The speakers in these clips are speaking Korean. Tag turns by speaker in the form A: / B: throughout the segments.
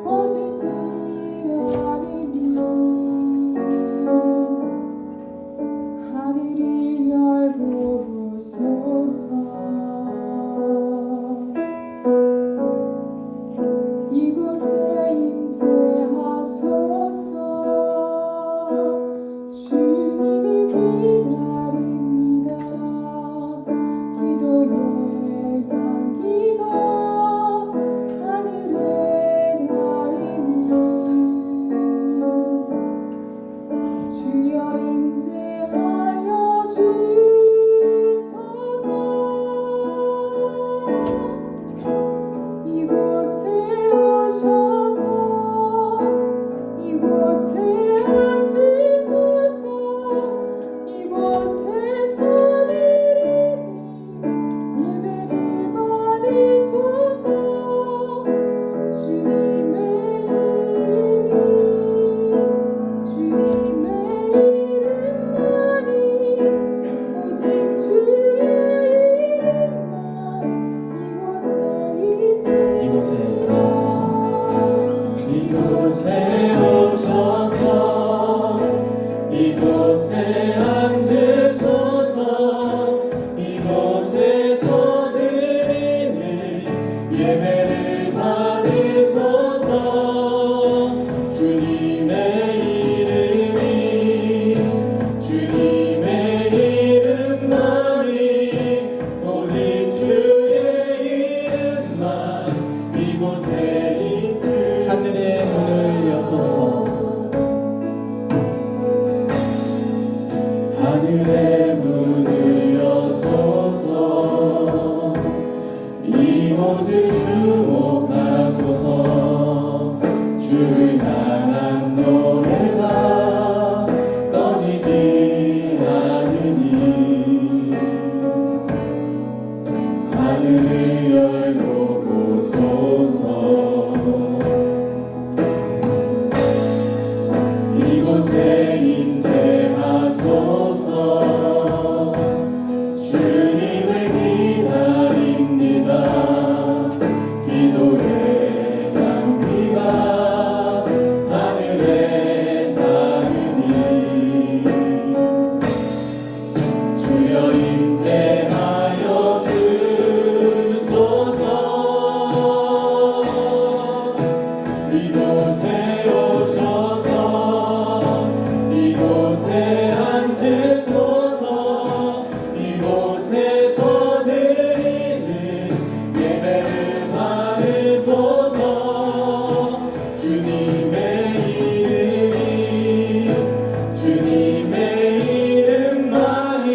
A: 꺼지지 않으니 하늘이 열고 보소서. 이곳에 임재하소서. 주님을 기다립니다. 기도의 향기가 하늘에 닿으니 주여 임재하여 주소서. 이곳에 오셔서 이곳에 앉으소서. 이곳에서 드리는 예배를 받으소서. 주님의 이름만이 오직 주의 이름만 이곳에
B: 오셔서 이곳에 앉으소서. 이곳에서 드리는 예배를 받으소서. 주님의 이름만이 오직 주의 이름만 이곳에 하늘의 문을 여소서. 하늘의 문을 여소서. 이곳을 주목하소서. 주를 향한 노래가 꺼지지 않으니 하늘을 열고 보소서. 이곳에 임재하소서. 주님을 기다립니다. 기도의 향기가 하늘에 닿으니 주여 임재하여 주소서. 이곳에 오셔서 이곳에 앉으소서. 이곳에서 드리는 예배를 받으소서. 주님의 이름만이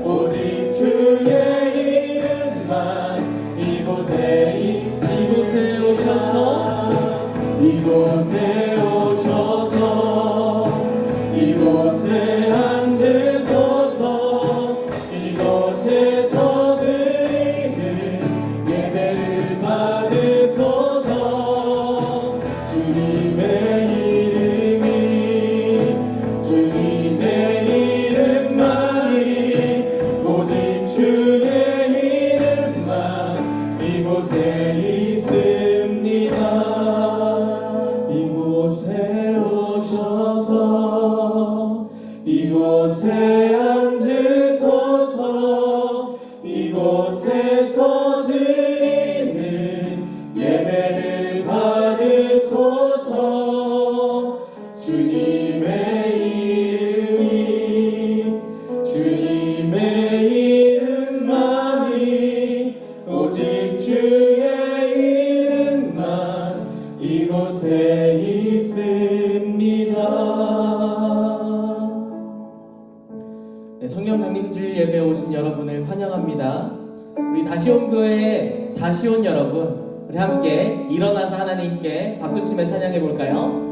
B: 오직 주의 이름만 이곳에 오셔서 이곳에 앉으소서. 이곳에서 드리는 예배를 받으소서. 주님의 이름만이 오직 주의 이름만 이곳에 있습니다. 이곳에 오셔서 이곳에 앉으소서. 이곳에서 드리는 예배를 받으소서. 주님의 이름만이 오직 주의 이름만 이곳에 있습니다.
C: 네, 성령 강림주일 예배 오신 여러분을 환영합니다. 우리 다시온 교회 다시온 여러분, 우리 함께 일어나서 하나님께 박수치며 찬양해 볼까요?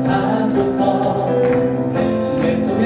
B: 하소서. 내 손에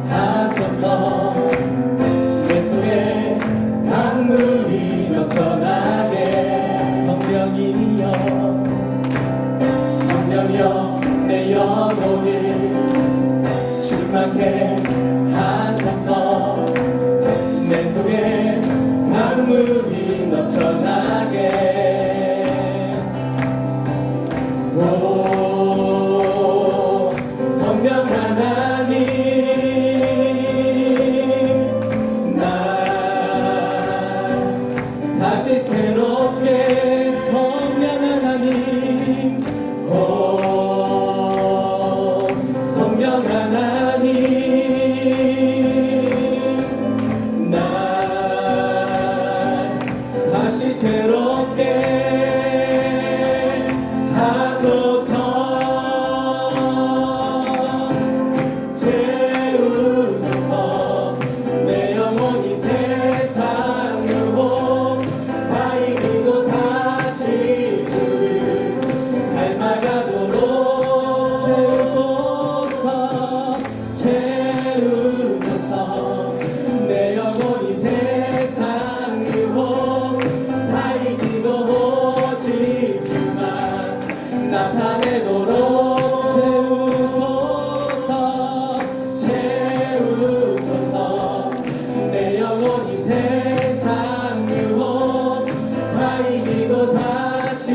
B: 하소서. 내 속에 강물이 넘쳐나게. 성령이여 성령이여 내 영혼을 충만케 하소서. 내 속에 강물이 넘쳐나게. 오 성령 하나님, 나 다시 새롭게. 성령 하나님, 오 성령 하나님, 나 다시 새롭게 하소서. 채우소서. 내 영혼이 세상 유혹 다 이기고 다시 주를 닮아가도록. 채우소서. 채우소서. 내 영혼이 세상 유혹 다 이기고 오직 주만 나타내도록. 채우소서. 채우소서. 내 영혼이 세상 유혹 다 이기고 다시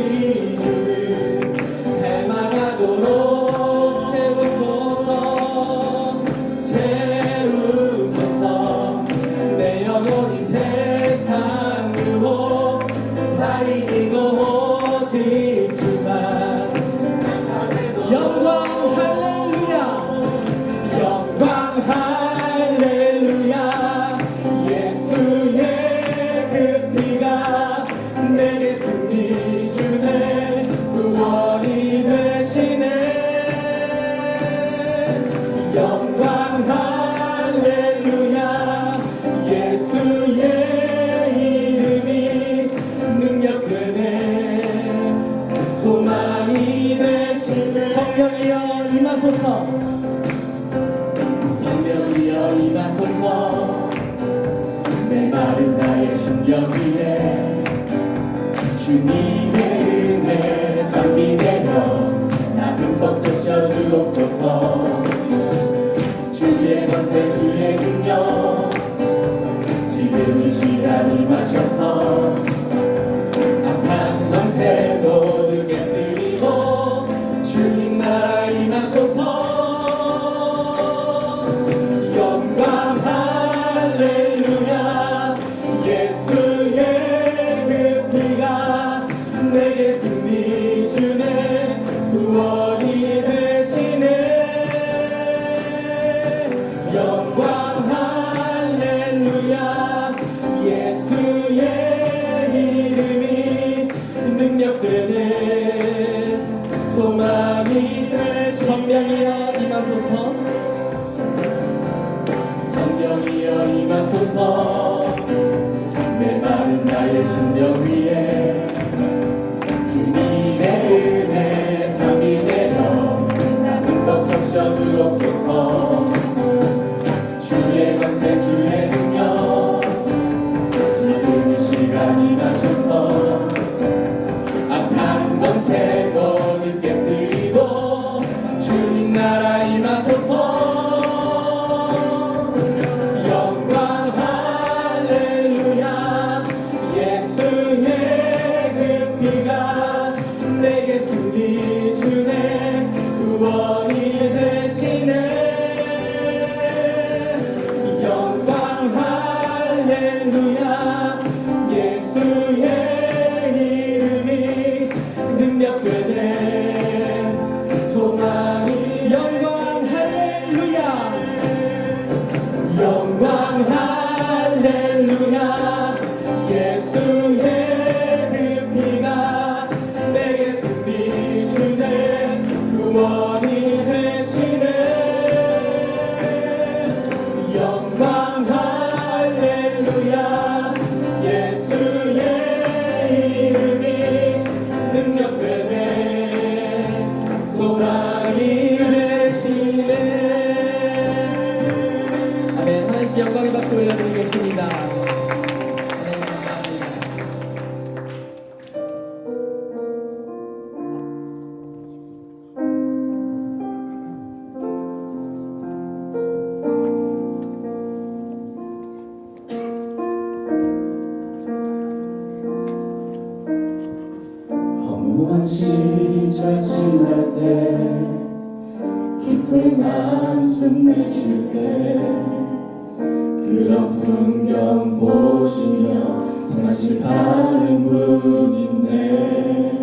B: 주를 닮아가도록. 채우소서. 채우소서. 내 영혼이 세상 유혹 다 이기고 오직 주만 나타내도록. 영광 할렐루야. 영광 할렐루야. 예수의 그 피가 내게 승리 주네. 구원이 되시네. 영광 할렐루야. 예수의 이름이 능력 되네. 소망이 되시네. 성령이여 임하소서. 성령이여 임하소서. 메마른 나의 심령 위에 주님의 은혜 담비 되며 나 흠뻑 적셔 주옵소서. 주의 권세 주의 능력 지금 이 시간 임하셔서 악한 권세도 느껴뜨리고 주님 나라 임하소서. 영광 할렐루야. 예수의 그 피가 내게 승리 주네. 구원이 되시네. 웃음 내쉴 때 그런 풍경 보시며 다시 가는 분 있네.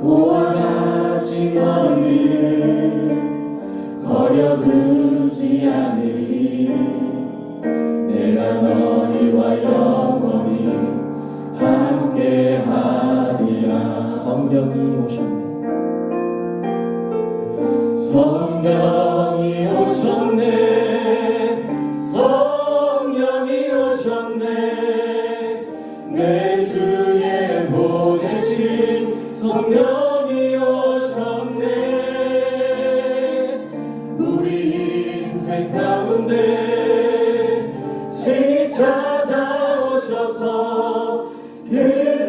B: 고와 같이 멀리 버려두지 않으리. 내가 너희와 영원히 함께하리라.
C: 성령이 오셨네.
B: 성령이 오셨네. 성령이 오셨네. 내 주에 보내신 성령이 오셨네. 우리 인생 가운데 신이 찾아오셔서 그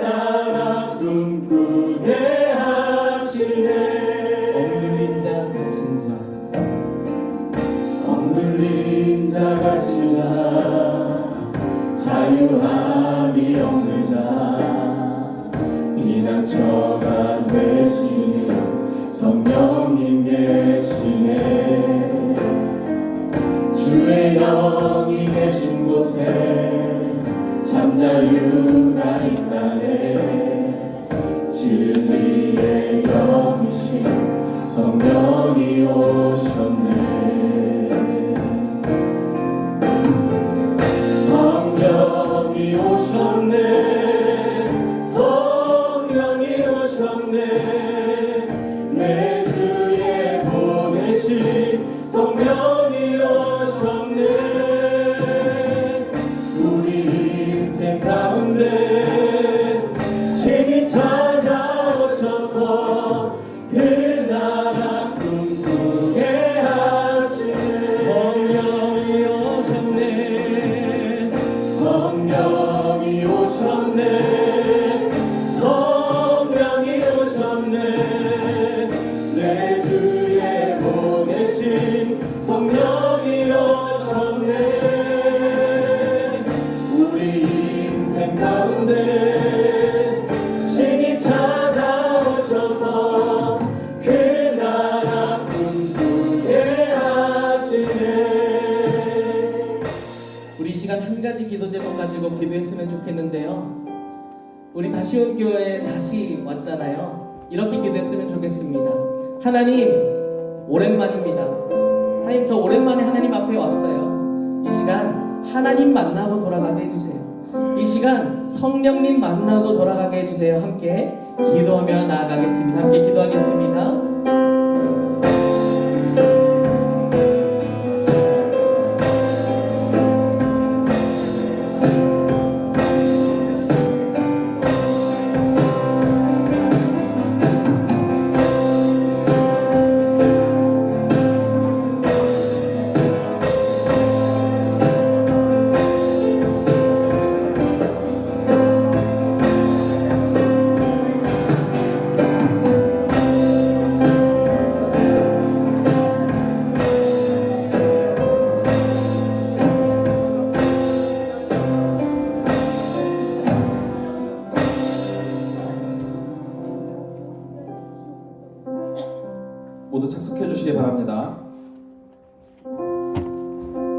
B: 나라 꿈꾸게 하시네.
C: 억눌린 자 갇힌
B: 억눌린 자 갇힌 자 자유함이 없는 자 피난처가 되시는 성령님 계시네. 주의 영이 계신 곳에 참 자유가 있다네. 진리의 영이신 성령이 오셨네. 성령이 오셨네. 성령이 오셨네. 내 주에 보내신 성령이 오셨네. 우리 인생 가운데 신이 찾아오셔서 그 나라 꿈꾸게 하시네. 성령이 오셨네. 성령이 오셨네. 성령이 오셨네. 내 주에 보내신 성령이 오셨네. 우리 인생 가운데 신이 찾아오셔서 그 나라 꿈꾸게 하시네.
C: 우리 이 시간 한 가지 기도 제목 가지고 기도했으면 좋겠는데요. 우리 다시 온 교회에 다시 왔잖아요. 이렇게 기도했으면 좋겠습니다. 하나님, 오랜만입니다. 하나님, 저 오랜만에 하나님 앞에 왔어요. 이 시간 하나님 만나고 돌아가게 해주세요. 이 시간 성령님 만나고 돌아가게 해주세요. 함께 기도하며 나아가겠습니다. 함께 기도하겠습니다.
D: 모두 착석해 주시기 바랍니다.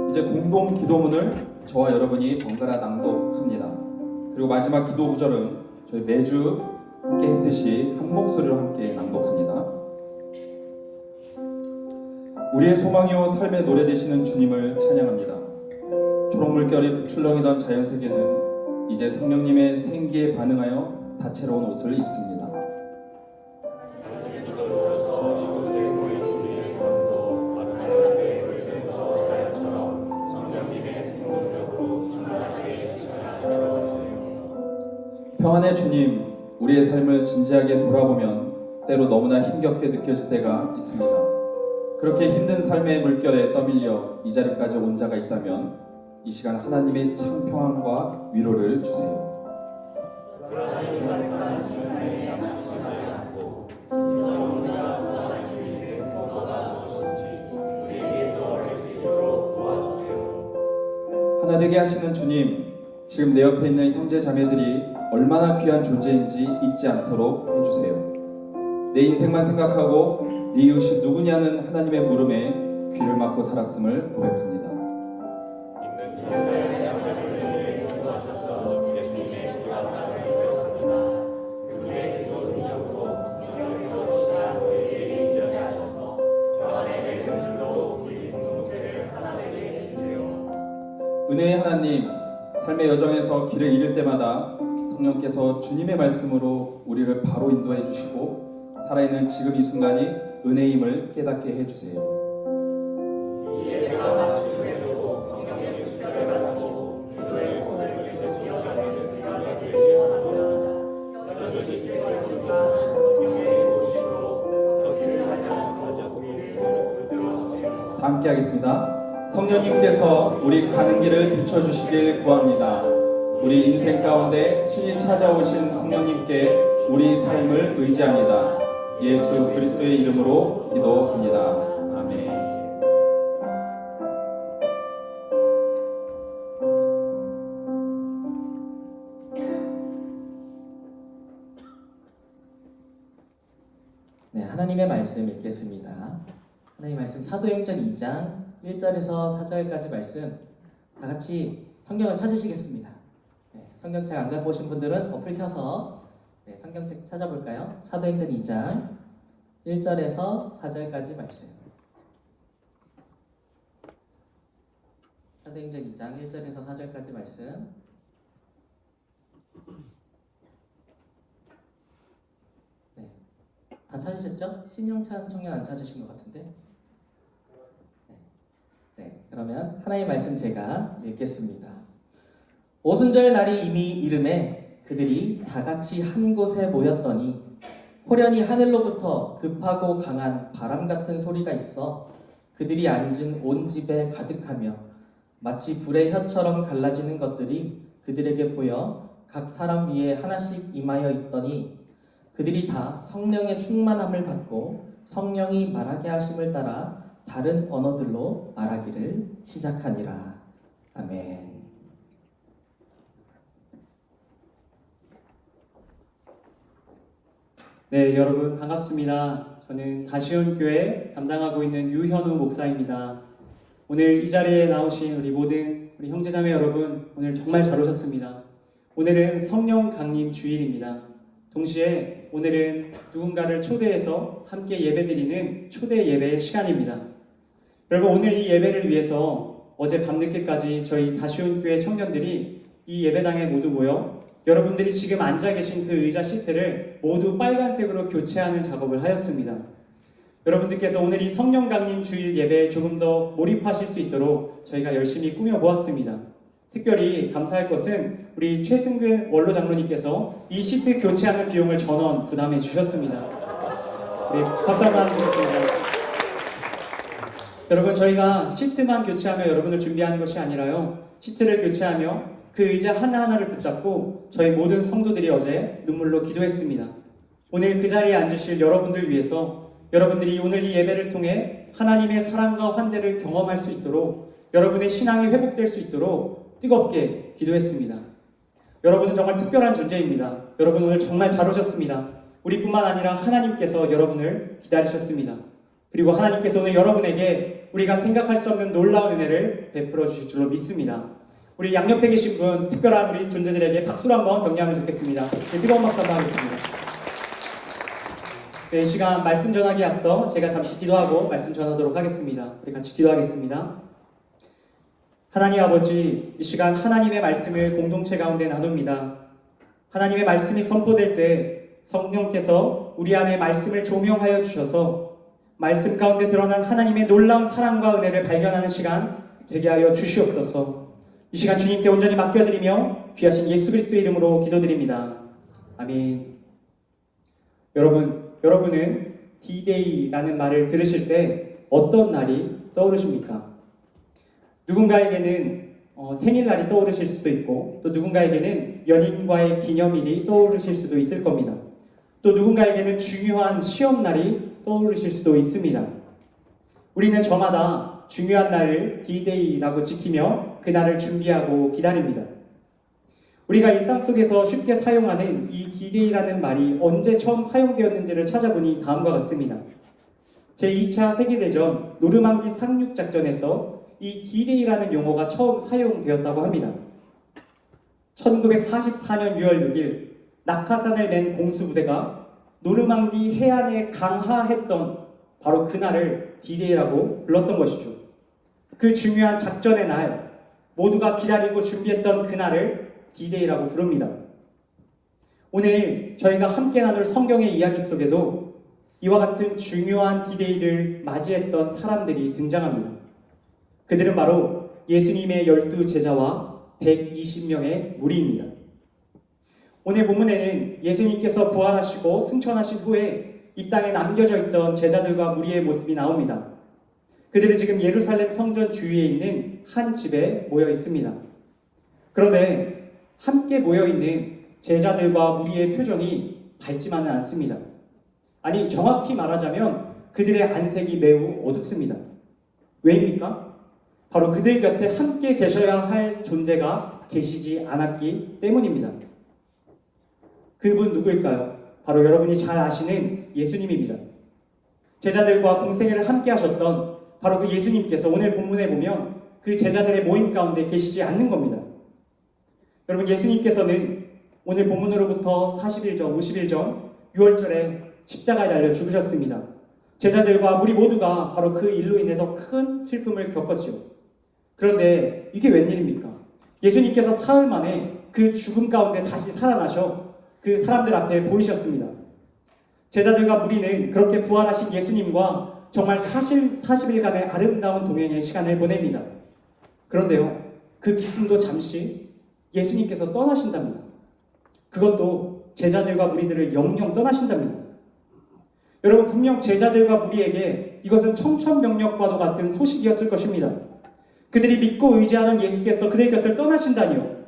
D: 이제 공동 기도문을 저와 여러분이 번갈아 낭독합니다. 그리고 마지막 기도 구절은 저희 매주 함께 했듯이 한 목소리로 함께 낭독합니다. 우리의 소망이요 삶의 노래 되시는 주님을 찬양합니다. 초록물결이 출렁이던 자연세계는 이제 성령님의 생기에 반응하여 다채로운 옷을 입습니다. 평안의 주님, 우리의 삶을 진지하게 돌아보면 때로 너무나 힘겹게 느껴질 때가 있습니다. 그렇게 힘든 삶의 물결에 떠밀려 이 자리까지 온 자가 있다면 이 시간 하나님의 참 평안과 위로를 주세요. 하나 되게 하시는 주님, 지금 내 옆에 있는 형제 자매들이 얼마나 귀한 존재인지 잊지 않도록 해주세요. 내 인생만 생각하고 네 이웃이 누구냐는 하나님의 물음에 귀를 막고 살았음을 고백합니다. 은혜의 하나님, 삶의 여정에서 길을 잃을 때마다 성령께서 주님의 말씀으로 우리를 바로 인도해 주시고 살아있는 지금 이 순간이 은혜임을 깨닫게 해주세요. 다 함께 하겠습니다. 성령님께서 우리 가는 길을 비춰주시길 구합니다. 우리 인생 가운데 친히 찾아오신 성령님께 우리 삶을 의지합니다. 예수 그리스도의 이름으로 기도합니다. 아멘.
C: 네, 하나님의 말씀 읽겠습니다. 하나님의 말씀 사도행전 2장 1절에서 4절까지 말씀 다 같이 성경을 찾으시겠습니다. 네, 성경책 안 갖고 오신 분들은 어플 켜서 성경책 찾아볼까요? 사도행전 2장 1절에서 4절까지 말씀. 사도행전 2장 1절에서 4절까지 말씀. 네, 다 찾으셨죠? 신영찬 청년 안 찾으신 것 같은데. 네, 그러면 하나님의 말씀 제가 읽겠습니다. 오순절 날이 이미 이름에 그들이 다 같이 한 곳에 모였더니 호련히 하늘로부터 급하고 강한 바람 같은 소리가 있어 그들이 앉은 온 집에 가득하며 마치 불의 혀처럼 갈라지는 것들이 그들에게 보여 각 사람 위에 하나씩 임하여 있더니 그들이 다 성령의 충만함을 받고 성령이 말하게 하심을 따라 다른 언어들로 말하기를 시작하니라. 아멘.
E: 네, 여러분 반갑습니다. 저는 다시온 교회 담당하고 있는 유현우 목사입니다. 오늘 이 자리에 나오신 우리 모든 우리 형제자매 여러분, 오늘 정말 잘 오셨습니다. 오늘은 성령 강림 주일입니다. 동시에 오늘은 누군가를 초대해서 함께 예배드리는 초대 예배 시간입니다. 여러분, 오늘 이 예배를 위해서 어제 밤늦게까지 저희 다시온 교회 청년들이 이 예배당에 모두 모여 여러분들이 지금 앉아 계신 그 의자 시트를 모두 빨간색으로 교체하는 작업을 하였습니다. 여러분들께서 오늘 이 성령 강림 주일 예배에 조금 더 몰입하실 수 있도록 저희가 열심히 꾸며 보았습니다. 특별히 감사할 것은 우리 최승근 원로 장로님께서 이 시트 교체하는 비용을 전원 부담해 주셨습니다. 네, 박수 한번 드리겠습니다. 여러분, 저희가 시트만 교체하며 여러분을 준비하는 것이 아니라요, 시트를 교체하며 그 의자 하나하나를 붙잡고 저희 모든 성도들이 어제 눈물로 기도했습니다. 오늘 그 자리에 앉으실 여러분들 위해서 여러분들이 오늘 이 예배를 통해 하나님의 사랑과 환대를 경험할 수 있도록, 여러분의 신앙이 회복될 수 있도록 뜨겁게 기도했습니다. 여러분은 정말 특별한 존재입니다. 여러분 오늘 정말 잘 오셨습니다. 우리뿐만 아니라 하나님께서 여러분을 기다리셨습니다. 그리고 하나님께서 오늘 여러분에게 우리가 생각할 수 없는 놀라운 은혜를 베풀어 주실 줄로 믿습니다. 우리 양옆에 계신 분, 특별한 우리 존재들에게 박수로 한번 격려하면 좋겠습니다. 네, 뜨거운 박수 한번 하겠습니다. 네, 이 시간 말씀 전하기에 앞서 제가 잠시 기도하고 말씀 전하도록 하겠습니다. 우리 같이 기도하겠습니다. 하나님 아버지, 이 시간 하나님의 말씀을 공동체 가운데 나눕니다. 하나님의 말씀이 선포될 때 성령께서 우리 안에 말씀을 조명하여 주셔서 말씀 가운데 드러난 하나님의 놀라운 사랑과 은혜를 발견하는 시간 되게 하여 주시옵소서. 이 시간 주님께 온전히 맡겨드리며 귀하신 예수 그리스도의 이름으로 기도드립니다. 아멘. 여러분은 D-Day라는 말을 들으실 때 어떤 날이 떠오르십니까? 누군가에게는 생일날이 떠오르실 수도 있고, 또 누군가에게는 연인과의 기념일이 떠오르실 수도 있을 겁니다. 또 누군가에게는 중요한 시험날이 떠오르실 수도 있습니다. 우리는 저마다 중요한 날을 D-Day라고 지키며 그 날을 준비하고 기다립니다. 우리가 일상 속에서 쉽게 사용하는 이 D-Day라는 말이 언제 처음 사용되었는지를 찾아보니 다음과 같습니다. 제2차 세계대전 노르망디 상륙작전에서 이 D-Day라는 용어가 처음 사용되었다고 합니다. 1944년 6월 6일 낙하산을 맨 공수부대가 노르망디 해안에 강하했던 바로 그날을 D-Day라고 불렀던 것이죠. 그 중요한 작전의 날, 모두가 기다리고 준비했던 그날을 D-Day라고 부릅니다. 오늘 저희가 함께 나눌 성경의 이야기 속에도 이와 같은 중요한 D-Day를 맞이했던 사람들이 등장합니다. 그들은 바로 예수님의 12제자와 120명의 무리입니다. 오늘 본문에는 예수님께서 부활하시고 승천하신 후에 이 땅에 남겨져 있던 제자들과 무리의 모습이 나옵니다. 그들은 지금 예루살렘 성전 주위에 있는 한 집에 모여 있습니다. 그런데 함께 모여 있는 제자들과 무리의 표정이 밝지만은 않습니다. 아니, 정확히 말하자면 그들의 안색이 매우 어둡습니다. 왜입니까? 바로 그들 곁에 함께 계셔야 할 존재가 계시지 않았기 때문입니다. 그분 누구일까요? 바로 여러분이 잘 아시는 예수님입니다. 제자들과 공생애를 함께 하셨던 바로 그 예수님께서 오늘 본문에 보면 그 제자들의 모임 가운데 계시지 않는 겁니다. 여러분, 예수님께서는 오늘 본문으로부터 40일 전, 50일 전 6월절에 십자가에 달려 죽으셨습니다. 제자들과 우리 모두가 바로 그 일로 인해서 큰 슬픔을 겪었죠. 그런데 이게 웬일입니까? 예수님께서 사흘 만에 그 죽음 가운데 다시 살아나셔 그 사람들 앞에 보이셨습니다. 제자들과 무리는 그렇게 부활하신 예수님과 정말 40일간의 아름다운 동행의 시간을 보냅니다. 그런데요, 그 기쁨도 잠시 예수님께서 떠나신답니다. 그것도 제자들과 무리들을 영영 떠나신답니다. 여러분, 분명 제자들과 무리에게 이것은 청천벽력과도 같은 소식이었을 것입니다. 그들이 믿고 의지하는 예수께서 그들 곁을 떠나신다니요.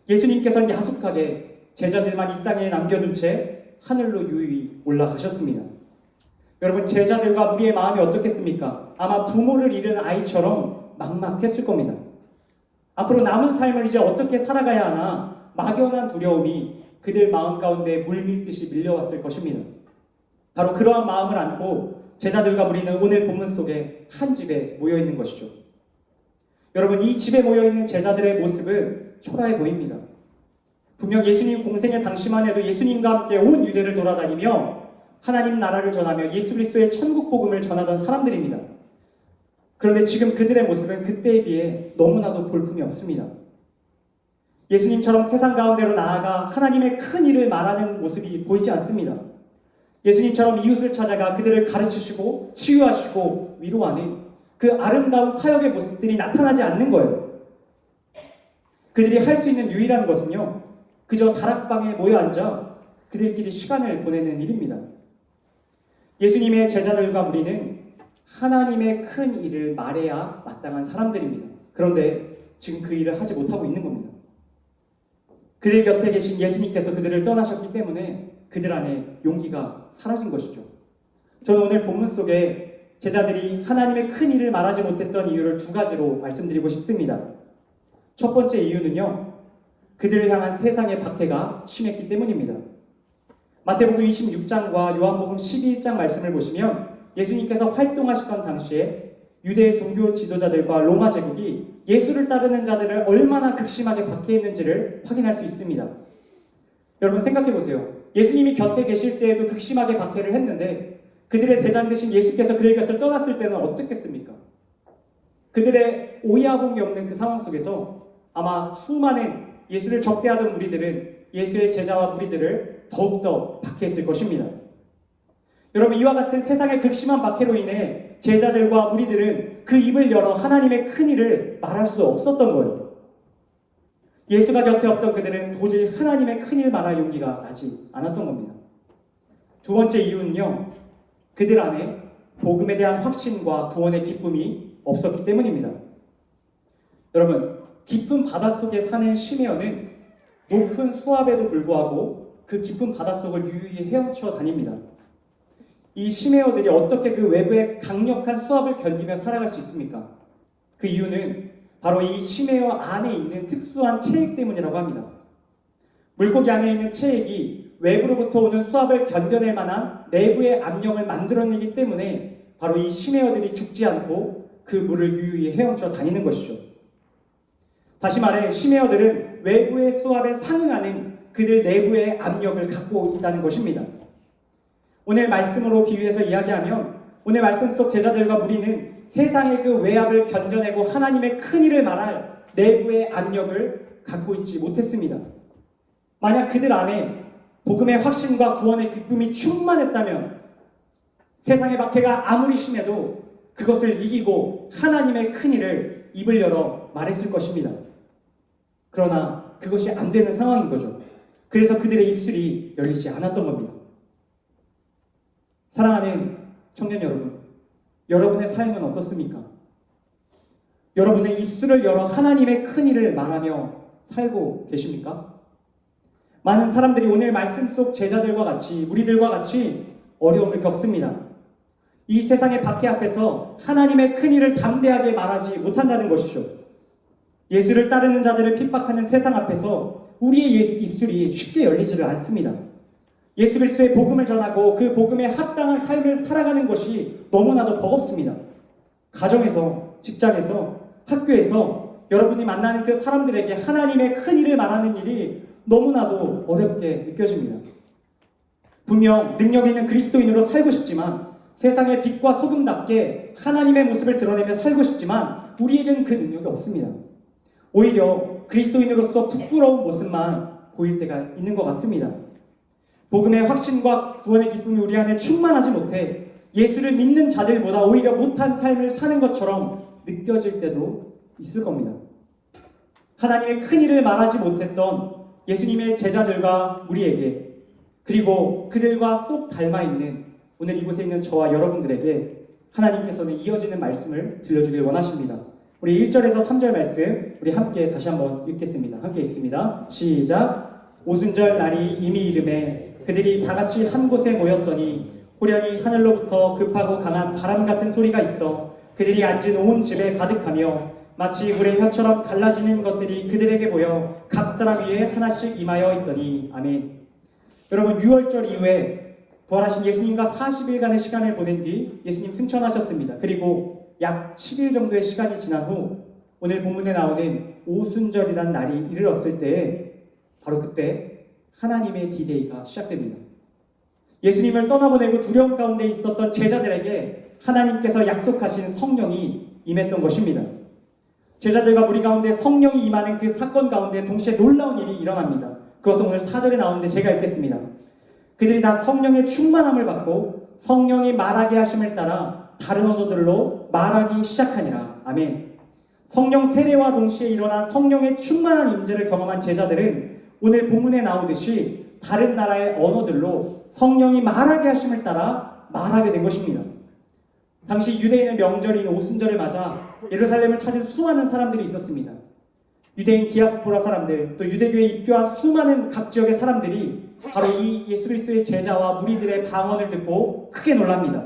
E: 예수님께서는 야속하게 제자들만 이 땅에 남겨둔 채 하늘로 유유히 올라가셨습니다. 여러분, 제자들과 무리의 마음이 어떻겠습니까? 아마 부모를 잃은 아이처럼 막막했을 겁니다. 앞으로 남은 삶을 이제 어떻게 살아가야 하나 막연한 두려움이 그들 마음 가운데 물밀듯이 밀려왔을 것입니다. 바로 그러한 마음을 안고 제자들과 무리는 오늘 본문 속에 한 집에 모여있는 것이죠. 여러분, 이 집에 모여있는 제자들의 모습은 초라해 보입니다. 분명 예수님 공생의 당시만 해도 예수님과 함께 온 유대를 돌아다니며 하나님 나라를 전하며 예수 그리스도의 천국 복음을 전하던 사람들입니다. 그런데 지금 그들의 모습은 그때에 비해 너무나도 볼품이 없습니다. 예수님처럼 세상 가운데로 나아가 하나님의 큰 일을 말하는 모습이 보이지 않습니다. 예수님처럼 이웃을 찾아가 그들을 가르치시고 치유하시고 위로하는 그 아름다운 사역의 모습들이 나타나지 않는 거예요. 그들이 할 수 있는 유일한 것은요, 그저 다락방에 모여 앉아 그들끼리 시간을 보내는 일입니다. 예수님의 제자들과 무리는 하나님의 큰 일을 말해야 마땅한 사람들입니다. 그런데 지금 그 일을 하지 못하고 있는 겁니다. 그들 곁에 계신 예수님께서 그들을 떠나셨기 때문에 그들 안에 용기가 사라진 것이죠. 저는 오늘 본문 속에 제자들이 하나님의 큰 일을 말하지 못했던 이유를 두 가지로 말씀드리고 싶습니다. 첫 번째 이유는요, 그들을 향한 세상의 박해가 심했기 때문입니다. 마태복음 26장과 요한복음 12장 말씀을 보시면 예수님께서 활동하시던 당시에 유대 종교 지도자들과 로마 제국이 예수를 따르는 자들을 얼마나 극심하게 박해했는지를 확인할 수 있습니다. 여러분, 생각해 보세요. 예수님이 곁에 계실 때에도 극심하게 박해를 했는데 그들의 대장 되신 예수께서 그들 곁을 떠났을 때는 어떻겠습니까? 그들의 오야봉이 없는 그 상황 속에서 아마 수많은 예수를 적대하던 무리들은 예수의 제자와 무리들을 더욱더 박해했을 것입니다. 여러분, 이와 같은 세상의 극심한 박해로 인해 제자들과 무리들은 그 입을 열어 하나님의 큰 일을 말할 수 없었던 거예요. 예수가 곁에 없던 그들은 도저히 하나님의 큰 일 말할 용기가 나지 않았던 겁니다. 두 번째 이유는요, 그들 안에 복음에 대한 확신과 구원의 기쁨이 없었기 때문입니다. 여러분, 깊은 바닷속에 사는 시메온은 높은 수압에도 불구하고 그 깊은 바닷속을 유유히 헤엄쳐 다닙니다. 이 시메온들이 어떻게 그 외부의 강력한 수압을 견디며 살아갈 수 있습니까? 그 이유는 바로 이 시메온 안에 있는 특수한 체액 때문이라고 합니다. 물고기 안에 있는 체액이 외부로부터 오는 수압을 견뎌낼 만한 내부의 압력을 만들어내기 때문에 바로 이 심해어들이 죽지 않고 그 물을 유유히 헤엄쳐 다니는 것이죠. 다시 말해 심해어들은 외부의 수압에 상응하는 그들 내부의 압력을 갖고 있다는 것입니다. 오늘 말씀으로 비유해서 이야기하면 오늘 말씀 속 제자들과 무리는 세상의 그 외압을 견뎌내고 하나님의 큰 일을 말할 내부의 압력을 갖고 있지 못했습니다. 만약 그들 안에 복음의 확신과 구원의 기쁨이 충만했다면 세상의 박해가 아무리 심해도 그것을 이기고 하나님의 큰 일을 입을 열어 말했을 것입니다. 그러나 그것이 안 되는 상황인 거죠. 그래서 그들의 입술이 열리지 않았던 겁니다. 사랑하는 청년 여러분, 여러분의 삶은 어떻습니까? 여러분의 입술을 열어 하나님의 큰 일을 말하며 살고 계십니까? 많은 사람들이 오늘 말씀 속 제자들과 같이 무리들과 같이 어려움을 겪습니다. 이 세상의 박해 앞에서 하나님의 큰 일을 담대하게 말하지 못한다는 것이죠. 예수를 따르는 자들을 핍박하는 세상 앞에서 우리의 입술이 쉽게 열리지를 않습니다. 예수 그리스도의 복음을 전하고 그 복음에 합당한 삶을 살아가는 것이 너무나도 버겁습니다. 가정에서, 직장에서, 학교에서 여러분이 만나는 그 사람들에게 하나님의 큰 일을 말하는 일이 너무나도 어렵게 느껴집니다. 분명 능력 있는 그리스도인으로 살고 싶지만 세상의 빛과 소금답게 하나님의 모습을 드러내며 살고 싶지만 우리에겐 그 능력이 없습니다. 오히려 그리스도인으로서 부끄러운 모습만 보일 때가 있는 것 같습니다. 복음의 확신과 구원의 기쁨이 우리 안에 충만하지 못해 예수를 믿는 자들보다 오히려 못한 삶을 사는 것처럼 느껴질 때도 있을 겁니다. 하나님의 큰 일을 말하지 못했던 예수님의 제자들과 우리에게 그리고 그들과 쏙 닮아있는 오늘 이곳에 있는 저와 여러분들에게 하나님께서는 이어지는 말씀을 들려주길 원하십니다. 우리 1절에서 3절 말씀 우리 함께 다시 한번 읽겠습니다. 함께 읽습니다. 시작. 오순절 날이 이미 이름에 그들이 다같이 한 곳에 모였더니 호련히 하늘로부터 급하고 강한 바람 같은 소리가 있어 그들이 앉은 온 집에 가득하며 마치 물의 혀처럼 갈라지는 것들이 그들에게 보여 각 사람 위에 하나씩 임하여 있더니 아멘. 여러분 6월절 이후에 부활하신 예수님과 40일간의 시간을 보낸 뒤 예수님 승천하셨습니다. 그리고 약 10일 정도의 시간이 지난 후 오늘 본문에 나오는 오순절이란 날이 이르렀을 때 바로 그때 하나님의 디데이가 시작됩니다. 예수님을 떠나보내고 두려움 가운데 있었던 제자들에게 하나님께서 약속하신 성령이 임했던 것입니다. 제자들과 무리 가운데 성령이 임하는 그 사건 가운데 동시에 놀라운 일이 일어납니다. 그것은 오늘 4절에 나오는데 제가 읽겠습니다. 그들이 다 성령의 충만함을 받고 성령이 말하게 하심을 따라 다른 언어들로 말하기 시작하니라. 아멘. 성령 세례와 동시에 일어난 성령의 충만한 임재를 경험한 제자들은 오늘 본문에 나오듯이 다른 나라의 언어들로 성령이 말하게 하심을 따라 말하게 된 것입니다. 당시 유대인의 명절인 오순절을 맞아 예루살렘을 찾은 수많은 사람들이 있었습니다. 유대인 디아스포라 사람들, 또 유대교에 입교한 수많은 각 지역의 사람들이 바로 이 예수 그리스도의 제자와 무리들의 방언을 듣고 크게 놀랍니다.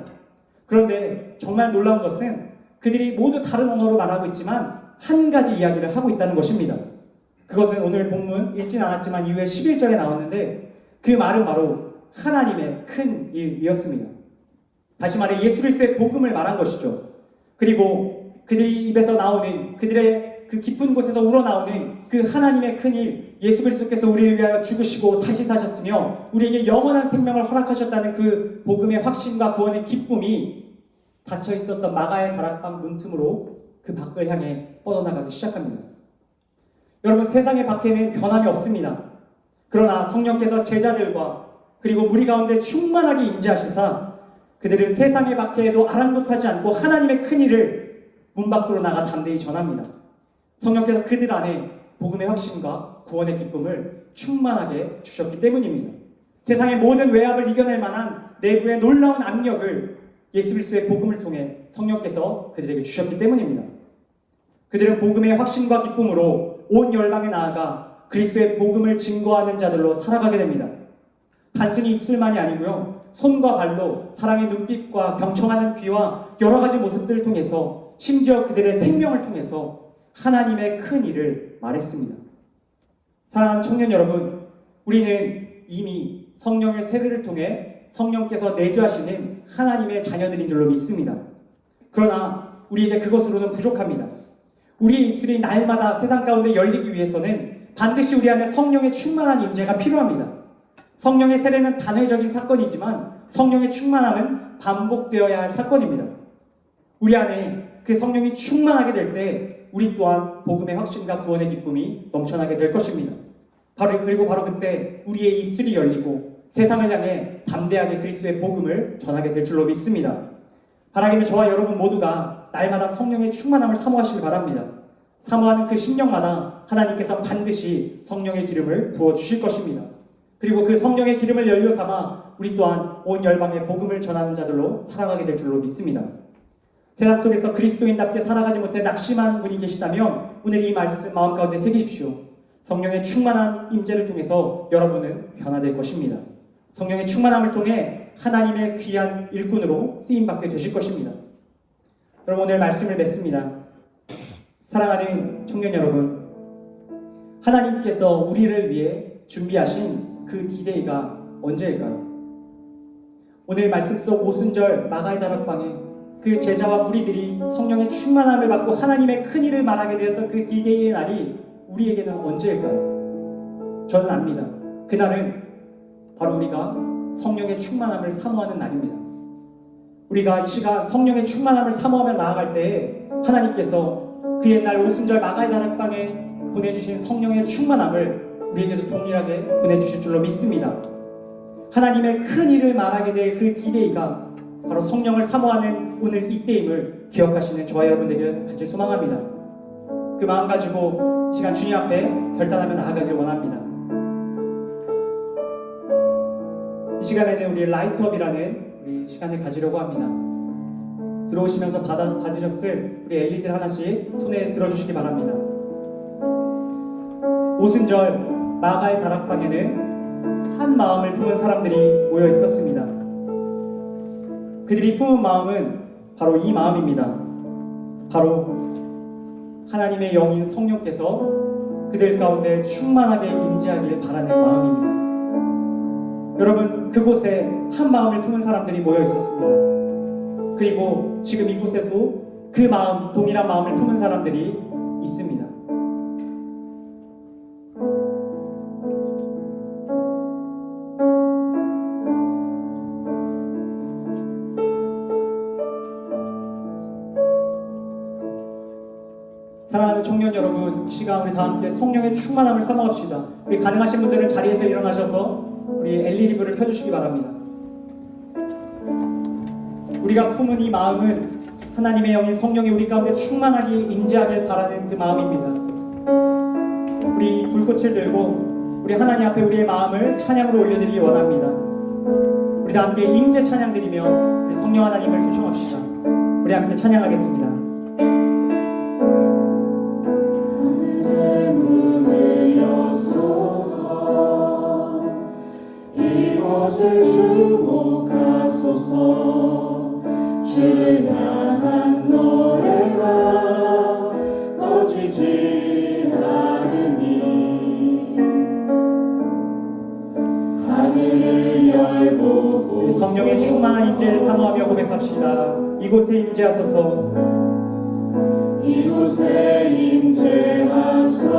E: 그런데 정말 놀라운 것은 그들이 모두 다른 언어로 말하고 있지만 한 가지 이야기를 하고 있다는 것입니다. 그것은 오늘 본문 읽진 않았지만 이후에 11절에 나왔는데 그 말은 바로 하나님의 큰 일이었습니다. 다시 말해 예수 그리스도의 복음을 말한 것이죠. 그리고 그들의 입에서 나오는 그들의 그 깊은 곳에서 우러나오는 그 하나님의 큰 일, 예수 그리스도께서 우리를 위하여 죽으시고 다시 사셨으며 우리에게 영원한 생명을 허락하셨다는 그 복음의 확신과 구원의 기쁨이 닫혀 있었던 마가의 다락방 문틈으로 그 밖을 향해 뻗어나가기 시작합니다. 여러분 세상의 박해는 변함이 없습니다. 그러나 성령께서 제자들과 그리고 무리 가운데 충만하게 임재하시사 그들은 세상의 박해에도 아랑곳하지 않고 하나님의 큰 일을 문 밖으로 나가 담대히 전합니다. 성령께서 그들 안에 복음의 확신과 구원의 기쁨을 충만하게 주셨기 때문입니다. 세상의 모든 외압을 이겨낼 만한 내부의 놀라운 압력을 예수 그리스도의 복음을 통해 성령께서 그들에게 주셨기 때문입니다. 그들은 복음의 확신과 기쁨으로 온 열방에 나아가 그리스도의 복음을 증거하는 자들로 살아가게 됩니다. 단순히 입술만이 아니고요. 손과 발로 사랑의 눈빛과 경청하는 귀와 여러 가지 모습들을 통해서 심지어 그들의 생명을 통해서 하나님의 큰 일을 말했습니다. 사랑하는 청년 여러분, 우리는 이미 성령의 세례를 통해 성령께서 내주하시는 하나님의 자녀들인 줄로 믿습니다. 그러나 우리에게 그것으로는 부족합니다. 우리의 입술이 날마다 세상 가운데 열리기 위해서는 반드시 우리 안에 성령의 충만한 임재가 필요합니다. 성령의 세례는 단회적인 사건이지만 성령의 충만함은 반복되어야 할 사건입니다. 우리 안에 그 성령이 충만하게 될 때 우리 또한 복음의 확신과 구원의 기쁨이 넘쳐나게 될 것입니다. 그리고 바로 그때 우리의 입술이 열리고 세상을 향해 담대하게 그리스도의 복음을 전하게 될 줄로 믿습니다. 바라기는 저와 여러분 모두가 날마다 성령의 충만함을 사모하시길 바랍니다. 사모하는 그 심령마다 하나님께서 반드시 성령의 기름을 부어주실 것입니다. 그리고 그 성령의 기름을 연료 삼아 우리 또한 온 열방에 복음을 전하는 자들로 살아가게 될 줄로 믿습니다. 세상 속에서 그리스도인답게 살아가지 못해 낙심한 분이 계시다면 오늘 이 말씀 마음 가운데 새기십시오. 성령의 충만한 임재를 통해서 여러분은 변화될 것입니다. 성령의 충만함을 통해 하나님의 귀한 일꾼으로 쓰임받게 되실 것입니다. 여러분 오늘 말씀을 맺습니다. 사랑하는 청년 여러분, 하나님께서 우리를 위해 준비하신 그 디데이가 언제일까요? 오늘 말씀 속 오순절 마가의 다락방에 그 제자와 무리들이 성령의 충만함을 받고 하나님의 큰 일을 말하게 되었던 그 디데이의 날이 우리에게는 언제일까요? 저는 압니다. 그날은 바로 우리가 성령의 충만함을 사모하는 날입니다. 우리가 이 시간 성령의 충만함을 사모하며 나아갈 때에 하나님께서 그 옛날 오순절 마가의 다락방에 보내주신 성령의 충만함을 우리에게도 동일하게 보내주실 줄로 믿습니다. 하나님의 큰 일을 말하게 될 그 디데이가 바로 성령을 사모하는 오늘 이때임을 기억하시는 저와 여러분에게 간절히 소망합니다. 그 마음 가지고 이 시간 주님 앞에 결단하며 나아가길 원합니다. 이 시간에는 우리 라이트업이라는 우리 시간을 가지려고 합니다. 들어오시면서 받으셨을 우리 엘리들 하나씩 손에 들어주시기 바랍니다. 오순절 마가의 다락방에는 한 마음을 품은 사람들이 모여 있었습니다. 그들이 품은 마음은 바로 이 마음입니다. 바로 하나님의 영인 성령께서 그들 가운데 충만하게 임재하길 바라는 마음입니다. 여러분, 그곳에 한 마음을 품은 사람들이 모여 있었습니다. 그리고 지금 이곳에도 그 마음, 동일한 마음을 품은 사람들이 있습니다. 사랑하는 청년 여러분, 이 시간 우리 다 함께 성령의 충만함을 사모합시다. 우리 가능하신 분들은 자리에서 일어나셔서 우리 LED불을 켜주시기 바랍니다. 우리가 품은 이 마음은 하나님의 영인 성령이 우리 가운데 충만하게 임재하길 바라는 그 마음입니다. 우리 불꽃을 들고 우리 하나님 앞에 우리의 마음을 찬양으로 올려드리기 원합니다. 우리 다 함께 임재 찬양 드리며 우리 성령 하나님을 추종합시다. 우리 함께 찬양하겠습니다.
B: 이곳을 주목하소서. 주를 향한 노래가 꺼지지 않으니 하늘을 열고
E: 성령의 충만한 임재를 사모하며 고백합시다. 이곳에 임재하소서.
B: 이곳에 임재하소서.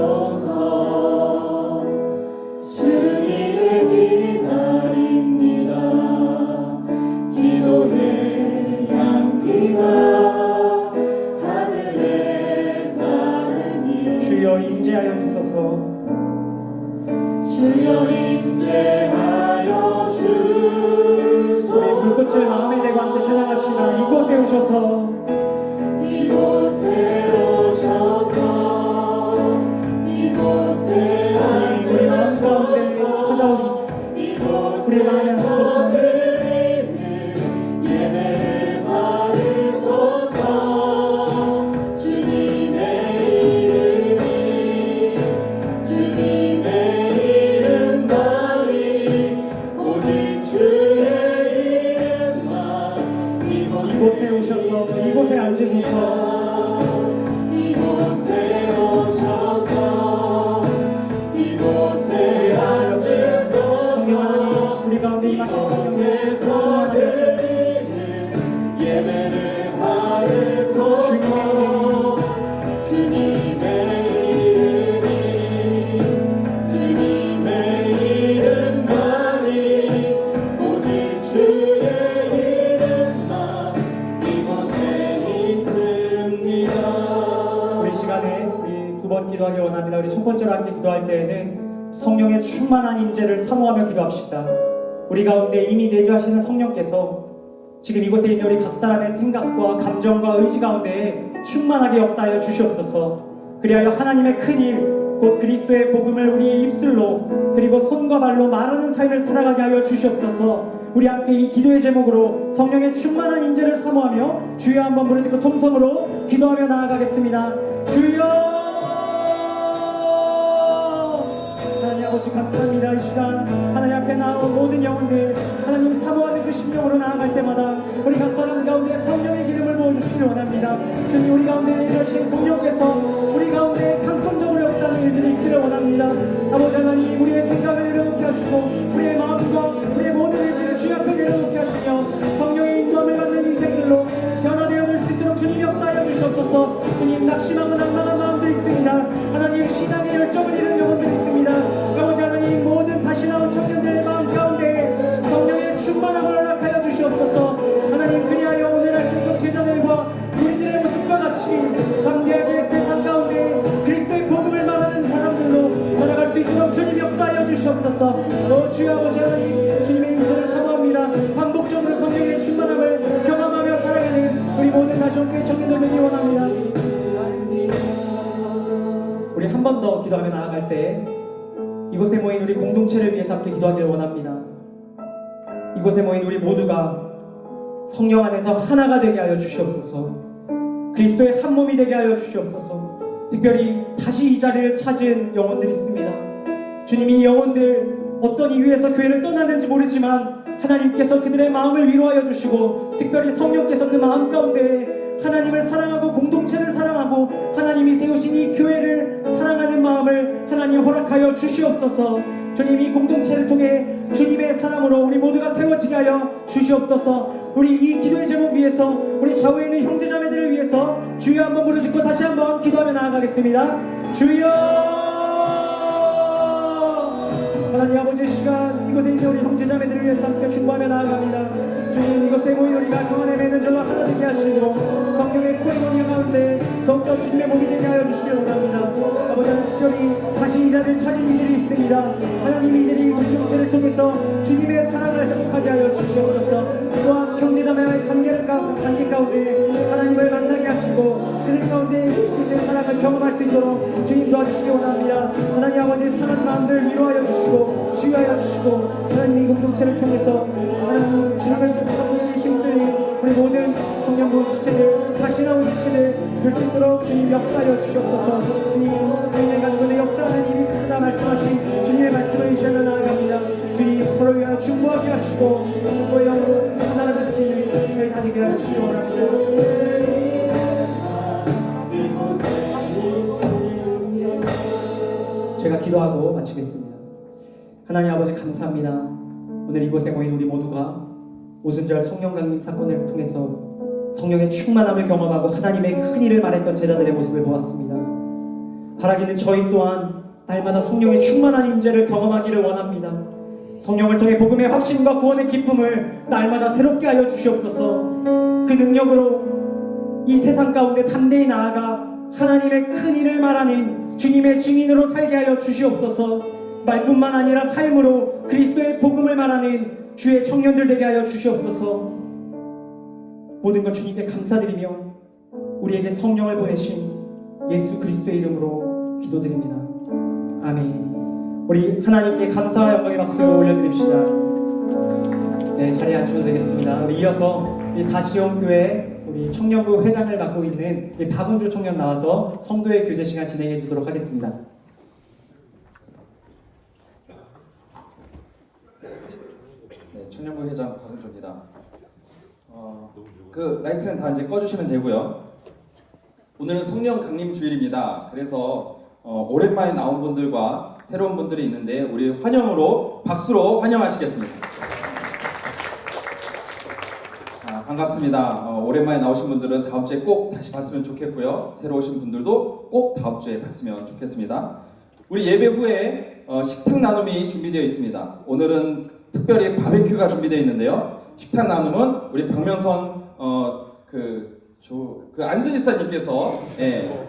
B: 주님을 기다립니다. 기도의 향기가 하늘에 닿으니
E: 주여 임재하여 주소서.
B: 주여 임재하여 주소서.
E: 우리 불꽃을 마음에 대고 함께 찬양합시다. 이곳에 오셔서.
B: 이곳에 오셔서. 이곳에
E: 우리 마음 가운데 찾아오신 우리 마음에
B: 드리는 예배를 받으소서. 주님의 이름만이 오직 주의 이름만
E: 이곳에 오셔서 한번 기도하기 원합니다. 우리 첫 번째로 함께 기도할 때에는 성령의 충만한 임재를 사모하며 기도합시다. 우리 가운데 이미 내주하시는 성령께서 지금 이곳에 있는 우리 각 사람의 생각과 감정과 의지 가운데 충만하게 역사하여 주시옵소서. 그리하여 하나님의 큰 일, 곧 그리스도의 복음을 우리의 입술로 그리고 손과 발로 말하는 삶을 살아가게 하여 주시옵소서. 우리 함께 이 기도의 제목으로 성령의 충만한 임재를 사모하며 주여 한번 부르짖고 통성으로 기도하며 나아가겠습니다. 주여! 하나님 아버지 감사합니다. 이 시간 하나님 앞에 나온 모든 영혼들 하나님 사모하는 그 심령으로 나아갈 때마다 우리 각 사람 가운데 성령의 기름을 부어주시기 원합니다. 주님 우리 가운데 내주신 성령께서 우리 가운데 강성적으로 역사하는 일들이 있기를 원합니다. 아버지 하나님 우리의 생각을 내려놓게 하시고 우리의 마음과 우리의 모든 의지를 주여 앞에 내려놓게 하시며 성령의 인도함을 받는 인생들로 변화되어 될 수 있도록 주님 역사하여 주시옵소서. 주님 낙심하고 낭망한 마음도 있습니다. 하나님 신앙의 열정을 잃은 영혼들이 있습니다. 아버지 하나님 모든 다시 나온 청년들의 마음 가운데 성령의 충만함을 허락하여 주시옵소서. 하나님 그리하여 오늘 말씀 제자들과 우리들의 모습과 같이 담대하게 세상 가운데 그리스도의 복음을 말하는 사람들로 살아갈 수 있도록 주님 역사하여 주시옵소서. 주여 아버지 하나님 주님의 인도를 사모합니다. 반복적으로 성령의 충만함을 경험하며 살아가는 우리 모든 다시온 교회 청년들 되기 원합니다. 우리 한 번 더 기도하며 나아갈 때 이곳에 모인 우리 공동체를 위해서 함께 기도하기를 원합니다. 이곳에 모인 우리 모두가 성령 안에서 하나가 되게 하여 주시옵소서. 그리스도의 한 몸이 되게 하여 주시옵소서. 특별히 다시 이 자리를 찾은 영혼들이 있습니다. 주님이 이 영혼들 어떤 이유에서 교회를 떠났는지 모르지만 하나님께서 그들의 마음을 위로하여 주시고 특별히 성령께서 그 마음 가운데 하나님을 사랑하고 공동체를 사랑하고 하나님이 세우신 이 교회를 사랑하는 마음을 하나님 허락하여 주시옵소서. 주님 이 공동체를 통해 주님의 사랑으로 우리 모두가 세워지게 하여 주시옵소서. 우리 이 기도의 제목 위해서 우리 좌우에 있는 형제자매들을 위해서 주여 한번 부르짖고 다시 한번 기도하며 나아가겠습니다. 주여! 하나님 아버지 시간 이곳에 있는 우리 형제자매들을 위해서 함께 충고하며 나아갑니다. 주님 이곳에 모인 우리가 평안의 맺는 절로 하나 되게 하시고 성령의 코이노니아 가운데 더욱더 주님의 몸이 되게 하여 주시길 원합니다. 아버지 특별히 다시 이 자리를 찾은 이들이 있습니다. 하나님 이들이 이 공동체를 통해서 주님의 사랑을 회복하게 하여 주시옵소서. 또한 형제자매와의 관계 가운데 하나님을 만나게 하시고 그들 가운데 주님의 사랑을 경험할 수 있도록 주님 도와주시기 원합니다. 하나님 아버지 상한 마음들 위로하여 주시고 치유하여 주시고 하나님 이 공동체를 통해서 하나님 주님을 주시고 힘쓰는 우리 모든 성령부 지체들 다시 나온 지체들 될 수 있도록 주님 역사하여 주시옵소서. 주님 생명 가운데 역사하는 일이 크다 말씀하신 주님의 말씀을 의지하며 나아갑니다. 주님 서로 위하여 중보하게 하시고 중보의 영으로 하나님 되시는 저희 다 되게 하여 주시기 원합니다. 제가 기도하고 마치겠습니다. 하나님 아버지 감사합니다. 오늘 이곳에 모인 우리 모두가 오순절 성령 강림 사건을 통해서 성령의 충만함을 경험하고 하나님의 큰 일을 말했던 제자들의 모습을 보았습니다. 바라기는 저희 또한 날마다 성령의 충만한 임재를 경험하기를 원합니다. 성령을 통해 복음의 확신과 구원의 기쁨을 날마다 새롭게 하여 주시옵소서. 그 능력으로 이 세상 가운데 담대히 나아가 하나님의 큰 일을 말하는 주님의 증인으로 살게 하여 주시옵소서. 말뿐만 아니라 삶으로 그리스도의 복음을 말하는 주의 청년들 되게 하여 주시옵소서. 모든 것 주님께 감사드리며 우리에게 성령을 보내신 예수 그리스도의 이름으로 기도드립니다. 아멘. 우리 하나님께 감사와 영광의 박수 올려드립시다. 네, 자리에 앉으셔도 되겠습니다. 우리 이어서 우리 다시온 교회 우리 청년부 회장을 맡고 있는 우리 박은주 청년 나와서 성도의 교제 시간 진행해 주도록 하겠습니다.
D: 네, 청년부 회장 박은주입니다. 그 라이트는 다 이제 꺼주시면 되고요. 오늘은 성령 강림 주일입니다. 그래서 오랜만에 나온 분들과 새로운 분들이 있는데 우리 환영으로 박수로 환영하시겠습니다. 반갑습니다. 오랜만에 나오신 분들은 다음 주에 꼭 다시 봤으면 좋겠고요. 새로 오신 분들도 꼭 다음 주에 봤으면 좋겠습니다. 우리 예배 후에 식탁 나눔이 준비되어 있습니다. 오늘은 특별히 바베큐가 준비되어 있는데요. 식탁 나눔은 우리 박명선 그 안순 집사님께서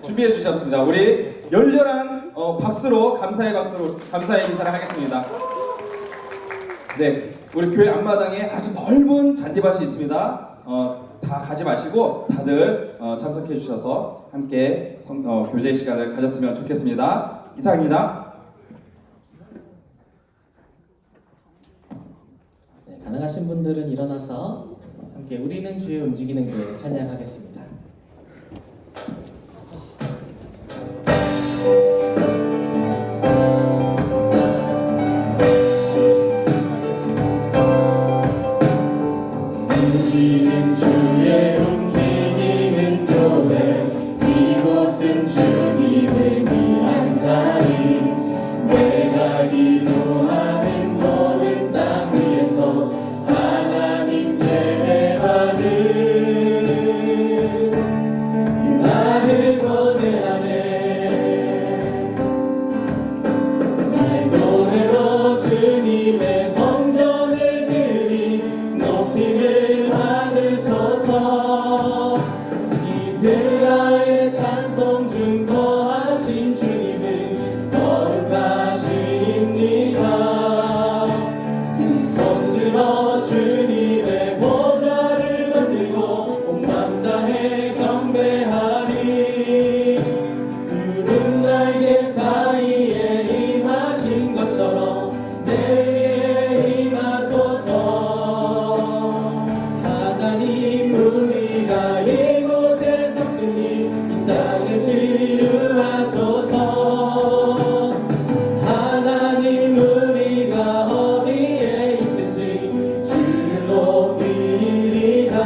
D: 준비해 주셨습니다. 우리 열렬한 박수로 감사의 인사를 하겠습니다. 네, 우리 교회 앞마당에 아주 넓은 잔디밭이 있습니다. 다 가지 마시고 다들 참석해 주셔서 함께 교제 시간을 가졌으면 좋겠습니다. 이상입니다.
C: 네, 가능하신 분들은 일어나서 함께 우리는 주의 움직이는 교회 찬양하겠습니다.
B: 우리는 주의 움직이는 교회 이곳은 주님을 위한 자리 내가 기도하는 모든 땅 위에서 하나님 예배받는 나를 권해하네 나의 노래로 주님의 성전을 지으리 높임을 받으소서 이스라엘 찬송 중 거하신 주님은 거룩하십니다 두 손 들어 주님의 보좌를 만들고 온 맘 다해 경배하리 푸른 날개 사이에 임하신 것처럼 내 위에 임하소서 하나님 우리가 이곳에 섰으니 이 땅을 치유하소서 하나님 우리가 어디에 있든지 주를 높이리다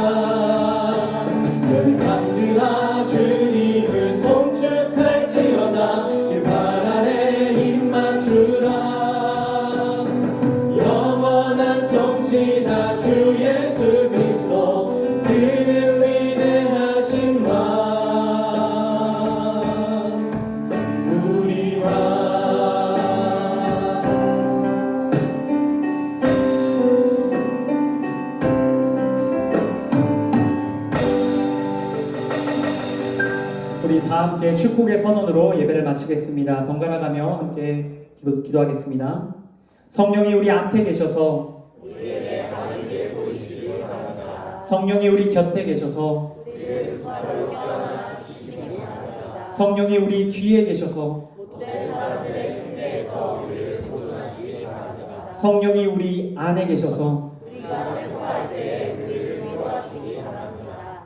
B: 열방들아 주님을 송축할지어다 길발 아래 힘 맞추라 영원한 통치자 주 예수 그리스도 그는 위대하신 왕 우리 왕
E: 우리 다 함께 축복의 선언으로 예배를 마치겠습니다. 번갈아 가며 함께 기도하겠습니다. 성령이 우리 앞에 계셔서 성령이 우리 곁에 계셔서 성령이 우리 뒤에 계셔서 성령이 우리 안에 계셔서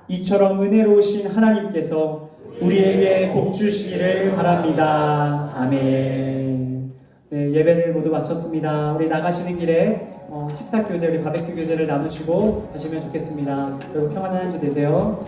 E: 이처럼 은혜로우신 하나님께서 우리에게 복 주시기를 바랍니다. 아멘. 네, 예배를 모두 마쳤습니다. 우리 나가시는 길에 식탁 교제, 우리 바베큐 교제를 나누시고 가시면 좋겠습니다. 여러분 평안한 한 주 되세요.